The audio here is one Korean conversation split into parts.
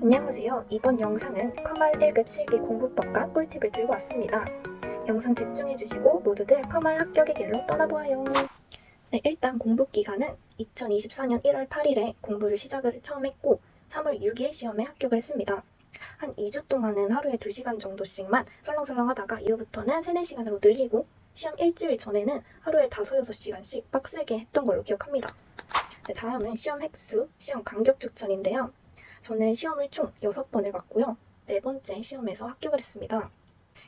안녕하세요. 이번 영상은 커말 1급 실기 공부법과 꿀팁을 들고 왔습니다. 영상 집중해주시고 모두들 커말 합격의 길로 떠나보아요. 네, 일단 공부기간은 2024년 1월 8일에 공부를 시작을 처음 했고 3월 6일 시험에 합격을 했습니다. 한 2주 동안은 하루에 2시간 정도씩만 설렁설렁 하다가 이후부터는 3, 4시간으로 늘리고 시험 일주일 전에는 하루에 5, 6시간씩 빡세게 했던 걸로 기억합니다. 네, 다음은 시험 획수, 시험 간격 추천인데요. 저는 시험을 총 6번을 봤고요. 4번째 시험에서 합격을 했습니다.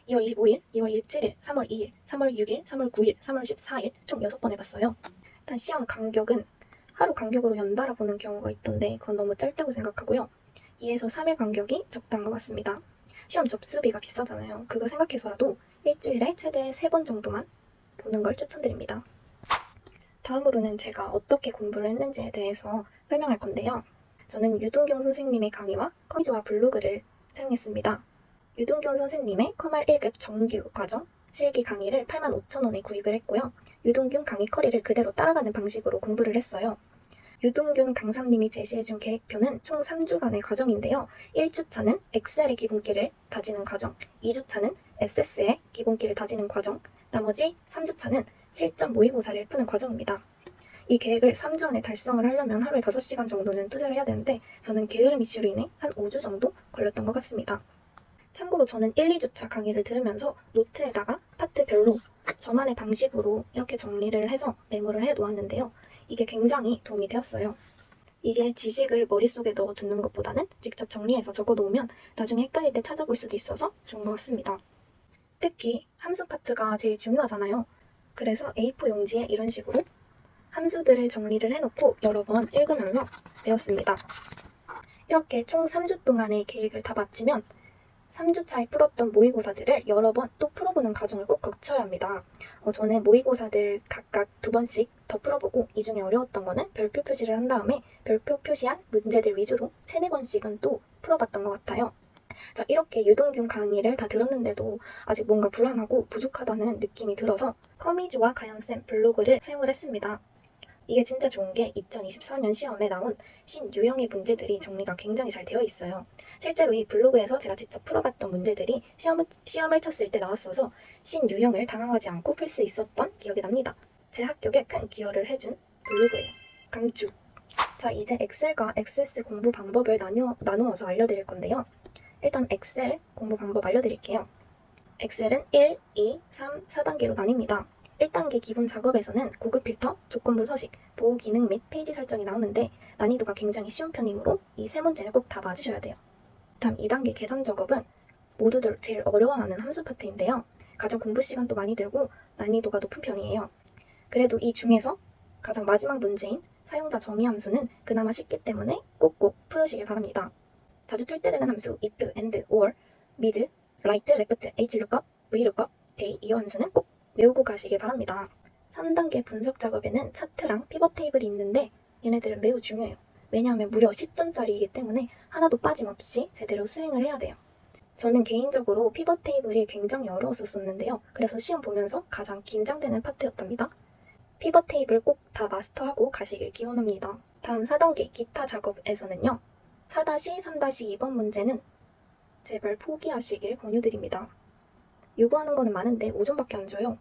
2월 25일, 2월 27일, 3월 2일, 3월 6일, 3월 9일, 3월 14일 총 6번 해봤어요. 일단 시험 간격은 하루 간격으로 연달아 보는 경우가 있던데 그건 너무 짧다고 생각하고요. 2에서 3일 간격이 적당한 것 같습니다. 시험 접수비가 비싸잖아요. 그거 생각해서라도 일주일에 최대 3번 정도만 보는 걸 추천드립니다. 다음으로는 제가 어떻게 공부를 했는지에 대해서 설명할 건데요. 저는 유동경 선생님의 강의와 커미조와 블로그를 사용했습니다. 유동경 선생님의 커말 1급 정규 과정 실기 강의를 85,000원에 구입을 했고요. 유동균 강의 커리를 그대로 따라가는 방식으로 공부를 했어요. 유동균 강사님이 제시해준 계획표는 총 3주간의 과정인데요. 1주차는 엑셀의 기본기를 다지는 과정, 2주차는 SS의 기본기를 다지는 과정, 나머지 3주차는 실전 모의고사를 푸는 과정입니다. 이 계획을 3주 안에 달성을 하려면 하루에 5시간 정도는 투자를 해야 되는데 저는 게으름 이슈로 인해 한 5주 정도 걸렸던 것 같습니다. 참고로 저는 1, 2주차 강의를 들으면서 노트에다가 파트별로 저만의 방식으로 이렇게 정리를 해서 메모를 해 놓았는데요. 이게 굉장히 도움이 되었어요. 이게 지식을 머릿속에 넣어두는 것보다는 직접 정리해서 적어놓으면 나중에 헷갈릴 때 찾아볼 수도 있어서 좋은 것 같습니다. 특히 함수 파트가 제일 중요하잖아요. 그래서 A4 용지에 이런 식으로 함수들을 정리를 해놓고 여러 번 읽으면서 배웠습니다. 이렇게 총 3주 동안의 계획을 다 마치면 3주차에 풀었던 모의고사들을 여러 번 또 풀어보는 과정을 꼭 거쳐야 합니다. 저는 모의고사들 각각 2번씩 더 풀어보고 이 중에 어려웠던 거는 별표 표시를 한 다음에 별표 표시한 문제들 위주로 3, 4번씩은 또 풀어봤던 것 같아요. 자, 이렇게 유동균 강의를 다 들었는데도 아직 뭔가 불안하고 부족하다는 느낌이 들어서 커미즈와 가연쌤 블로그를 사용을 했습니다. 이게 진짜 좋은 게 2024년 시험에 나온 신유형의 문제들이 정리가 굉장히 잘 되어 있어요. 실제로 이 블로그에서 제가 직접 풀어봤던 문제들이 시험을 쳤을 때 나왔어서 신유형을 당황하지 않고 풀 수 있었던 기억이 납니다. 제 합격에 큰 기여를 해준 블로그예요. 강추! 자, 이제 엑셀과 액세스 공부 방법을 나누어서 알려드릴 건데요. 일단 엑셀 공부 방법 알려드릴게요. 엑셀은 1, 2, 3, 4단계로 나뉩니다. 1단계 기본 작업에서는 고급 필터, 조건부 서식, 보호 기능 및 페이지 설정이 나오는데 난이도가 굉장히 쉬운 편이므로 이 세 문제를 꼭 다 맞으셔야 돼요. 다음 2단계 계산 작업은 모두들 제일 어려워하는 함수 파트인데요. 가장 공부 시간도 많이 들고 난이도가 높은 편이에요. 그래도 이 중에서 가장 마지막 문제인 사용자 정의 함수는 그나마 쉽기 때문에 꼭꼭 풀으시길 바랍니다. 자주 출제되는 함수 if, and, or, mid, right, left, hlookup, vlookup, day 이 함수는 꼭 외우고 가시길 바랍니다. 3단계 분석 작업에는 차트랑 피벗 테이블이 있는데 얘네들은 매우 중요해요. 왜냐하면 무려 10점짜리이기 때문에 하나도 빠짐없이 제대로 수행을 해야 돼요. 저는 개인적으로 피벗 테이블이 굉장히 어려웠었는데요. 그래서 시험 보면서 가장 긴장되는 파트였답니다. 피벗 테이블 꼭 다 마스터하고 가시길 기원합니다. 다음 4단계 기타 작업에서는요. 4-3-2번 문제는 제발 포기하시길 권유드립니다. 요구하는 거는 많은데 5점밖에 안 줘요.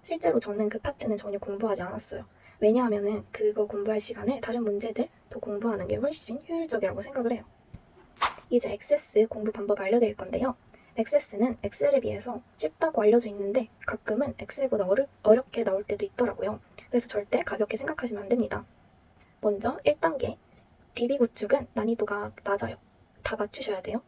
실제로 저는 그 파트는 전혀 공부하지 않았어요. 왜냐하면 그거 공부할 시간에 다른 문제들 더 공부하는 게 훨씬 효율적이라고 생각을 해요. 이제 액세스 공부 방법 알려드릴 건데요. 액세스는 엑셀에 비해서 쉽다고 알려져 있는데 가끔은 엑셀보다 어렵게 나올 때도 있더라고요. 그래서 절대 가볍게 생각하시면 안 됩니다. 먼저 1단계 DB 구축은 난이도가 낮아요. 다 맞추셔야 돼요.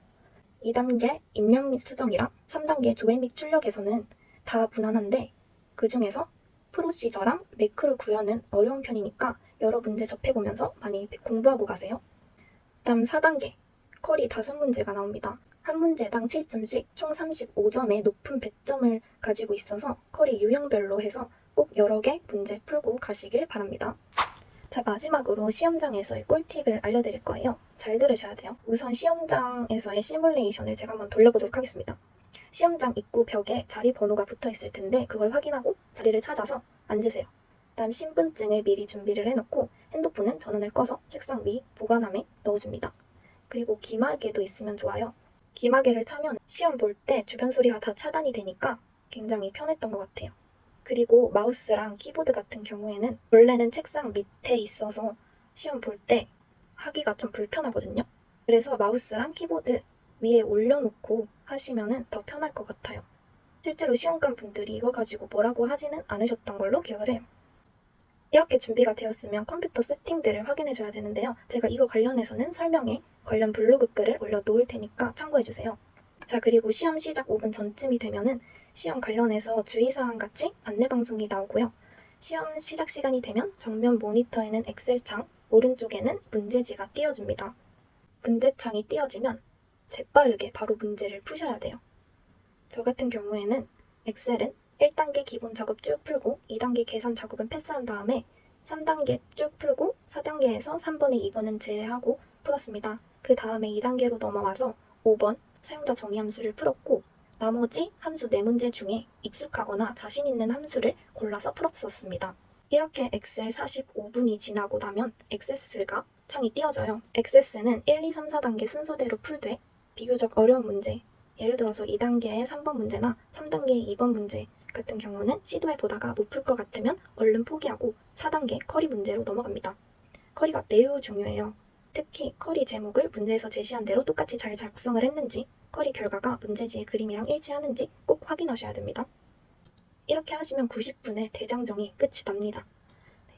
2단계 입력 및 수정이랑 3단계 조회 및 출력에서는 다 무난한데 그 중에서 프로시저랑 매크로 구현은 어려운 편이니까 여러 문제 접해보면서 많이 공부하고 가세요. 다음 4단계 커리 5문제가 나옵니다. 한 문제당 7점씩 총 35점의 높은 배점을 가지고 있어서 커리 유형별로 해서 꼭 여러 개 문제 풀고 가시길 바랍니다. 자, 마지막으로 시험장에서의 꿀팁을 알려드릴 거예요. 잘 들으셔야 돼요. 우선 시험장에서의 시뮬레이션을 제가 한번 돌려보도록 하겠습니다. 시험장 입구 벽에 자리 번호가 붙어 있을 텐데 그걸 확인하고 자리를 찾아서 앉으세요. 다음 신분증을 미리 준비를 해놓고 핸드폰은 전원을 꺼서 책상 위 보관함에 넣어줍니다. 그리고 귀마개도 있으면 좋아요. 귀마개를 차면 시험 볼 때 주변 소리가 다 차단이 되니까 굉장히 편했던 것 같아요. 그리고 마우스랑 키보드 같은 경우에는 원래는 책상 밑에 있어서 시험 볼 때 하기가 좀 불편하거든요. 그래서 마우스랑 키보드 위에 올려놓고 하시면 더 편할 것 같아요. 실제로 시험관 분들이 이거 가지고 뭐라고 하지는 않으셨던 걸로 기억을 해요. 이렇게 준비가 되었으면 컴퓨터 세팅들을 확인해줘야 되는데요. 제가 이거 관련해서는 설명에 관련 블로그 글을 올려놓을 테니까 참고해주세요. 자, 그리고 시험 시작 5분 전쯤이 되면은 시험 관련해서 주의사항 같이 안내방송이 나오고요. 시험 시작 시간이 되면 정면 모니터에는 엑셀창, 오른쪽에는 문제지가 띄워집니다. 문제창이 띄워지면 재빠르게 바로 문제를 푸셔야 돼요. 저 같은 경우에는 엑셀은 1단계 기본 작업 쭉 풀고 2단계 계산 작업은 패스한 다음에 3단계 쭉 풀고 4단계에서 3번에 2번은 제외하고 풀었습니다. 그 다음에 2단계로 넘어와서 5번 사용자 정의 함수를 풀었고 나머지 함수 4문제 중에 익숙하거나 자신 있는 함수를 골라서 풀었었습니다. 이렇게 엑셀 45분이 지나고 나면 액세스가 창이 띄워져요. 액세스는 1, 2, 3, 4단계 순서대로 풀되 비교적 어려운 문제, 예를 들어서 2단계의 3번 문제나 3단계의 2번 문제 같은 경우는 시도해보다가 못 풀 것 같으면 얼른 포기하고 4단계 커리 문제로 넘어갑니다. 커리가 매우 중요해요. 특히 커리 제목을 문제에서 제시한 대로 똑같이 잘 작성을 했는지, 커리 결과가 문제지의 그림이랑 일치하는지 꼭 확인하셔야 됩니다. 이렇게 하시면 90분의 대장정이 끝이 납니다.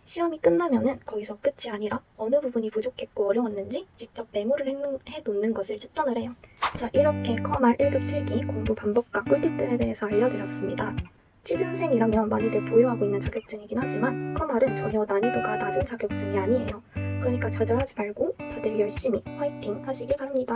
시험이 끝나면은 거기서 끝이 아니라 어느 부분이 부족했고 어려웠는지 직접 메모를 해놓는 것을 추천을 해요. 자, 이렇게 커말 1급 실기 공부 방법과 꿀팁들에 대해서 알려드렸습니다. 취준생이라면 많이들 보유하고 있는 자격증이긴 하지만 커말은 전혀 난이도가 낮은 자격증이 아니에요. 그러니까 좌절하지 말고 다들 열심히 화이팅 하시길 바랍니다.